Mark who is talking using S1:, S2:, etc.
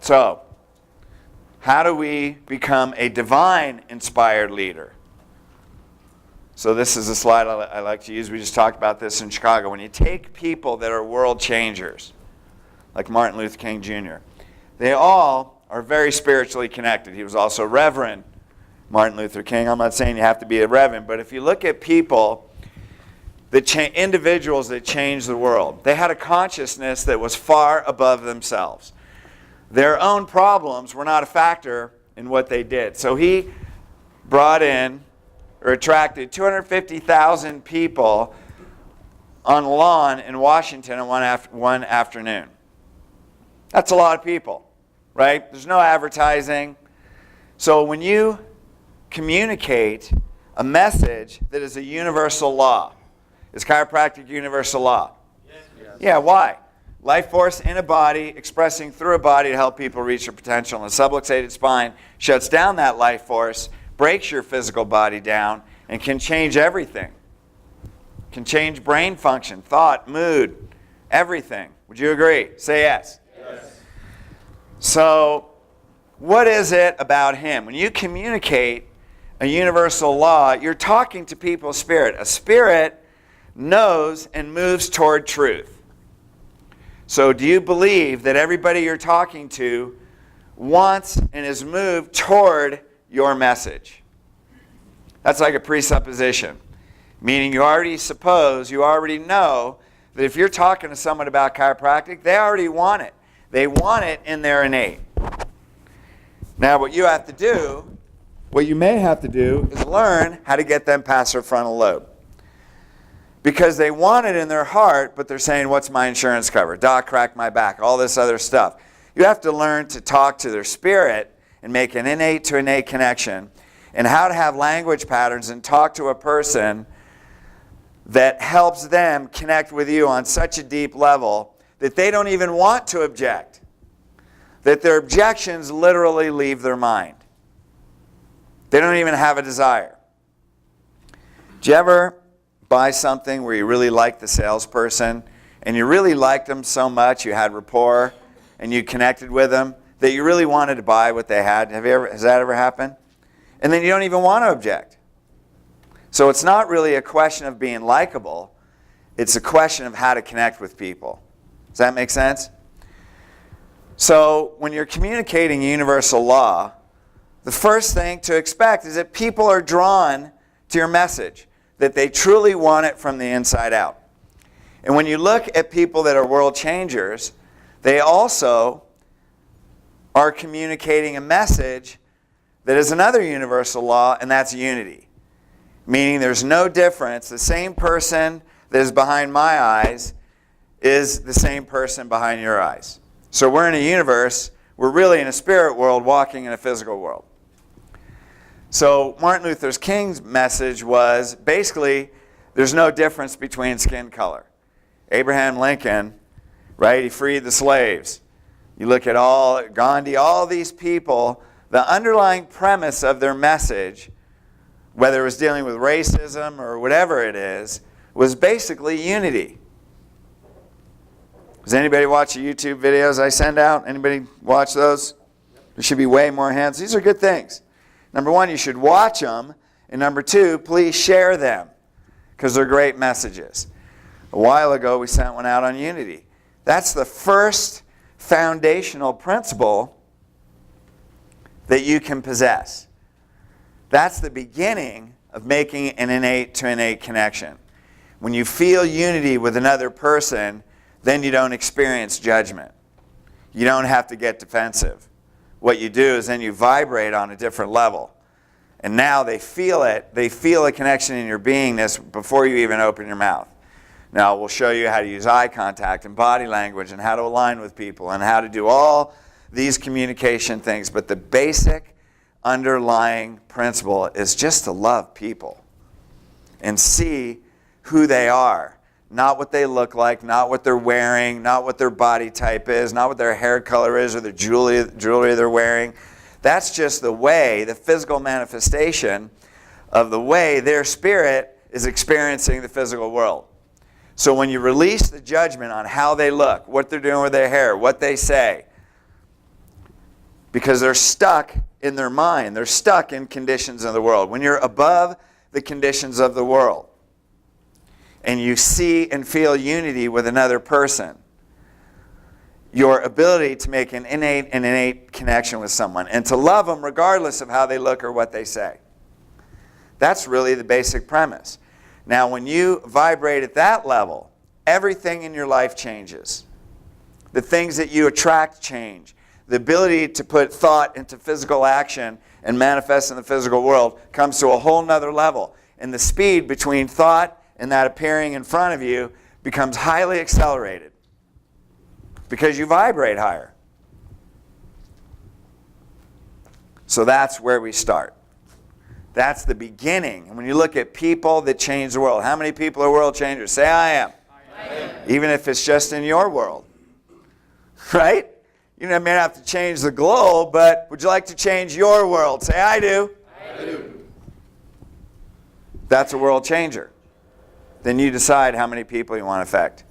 S1: So, how do we become a divine inspired leader? So this is a slide I like to use. We just talked about this in Chicago. When you take people that are world changers, like Martin Luther King Jr., they all are very spiritually connected. He was also Reverend Martin Luther King. I'm not saying you have to be a reverend, but if you look at people, individuals that changed the world, they had a consciousness that was far above themselves. Their own problems were not a factor in what they did. So he brought in or attracted 250,000 people on a lawn in Washington in one afternoon. That's a lot of people, right? There's no advertising. So when you communicate a message that is a universal law, is chiropractic universal law? Yes. Yeah, why? Life force in a body, expressing through a body to help people reach their potential. And the subluxated spine shuts down that life force, breaks your physical body down, and can change everything. Can change brain function, thought, mood, everything. Would you agree? Say yes. Yes. So, what is it about him? When you communicate a universal law, you're talking to people's spirit. A spirit knows and moves toward truth. So do you believe that everybody you're talking to wants and is moved toward your message? That's like a presupposition, meaning you already know that if you're talking to someone about chiropractic, they already want it. They want it in their innate. Now what you may have to do is learn how to get them past their frontal lobe. Because they want it in their heart, but they're saying, what's my insurance cover? Doc cracked my back, all this other stuff. You have to learn to talk to their spirit and make an innate to innate connection, and how to have language patterns and talk to a person that helps them connect with you on such a deep level that they don't even want to object. That their objections literally leave their mind. They don't even have a desire. Do you ever buy something where you really liked the salesperson and you really liked them so much, you had rapport and you connected with them that you really wanted to buy what they had? Has that ever happened? And then you don't even want to object. So it's not really a question of being likable. It's a question of how to connect with people. Does that make sense? So when you're communicating universal law, the first thing to expect is that people are drawn to your message, that they truly want it from the inside out. And when you look at people that are world changers, they also are communicating a message that is another universal law, and that's unity. Meaning there's no difference. The same person that is behind my eyes is the same person behind your eyes. So we're in a universe, we're really in a spirit world walking in a physical world. So Martin Luther King's message was basically there's no difference between skin color. Abraham Lincoln, right, he freed the slaves. You look at Gandhi, all these people, the underlying premise of their message, whether it was dealing with racism or whatever it is, was basically unity. Does anybody watch the YouTube videos I send out? Anybody watch those? There should be way more hands. These are good things. Number one, you should watch them. And number two, please share them because they're great messages. A while ago, we sent one out on unity. That's the first foundational principle that you can possess. That's the beginning of making an innate to innate connection. When you feel unity with another person, then you don't experience judgment. You don't have to get defensive. What you do is then you vibrate on a different level. And now they feel it. They feel a connection in your beingness before you even open your mouth. Now we'll show you how to use eye contact and body language and how to align with people and how to do all these communication things. But the basic underlying principle is just to love people and see who they are. Not what they look like, not what they're wearing, not what their body type is, not what their hair color is or the jewelry they're wearing. That's just the way, the physical manifestation of the way their spirit is experiencing the physical world. So when you release the judgment on how they look, what they're doing with their hair, what they say, because they're stuck in their mind. They're stuck in conditions of the world. When you're above the conditions of the world and you see and feel unity with another person, your ability to make an innate connection with someone and to love them regardless of how they look or what they say. That's really the basic premise. Now, when you vibrate at that level, everything in your life changes. The things that you attract change. The ability to put thought into physical action and manifest in the physical world comes to a whole nother level. And the speed between thought and that appearing in front of you becomes highly accelerated because you vibrate higher. So that's where we start. That's the beginning. And when you look at people that change the world, how many people are world changers? Say, I am.
S2: I am.
S1: Even if it's just in your world. Right? You may not have to change the globe, but would you like to change your world? Say, I do.
S2: I do.
S1: That's a world changer. Then you decide how many people you want to affect.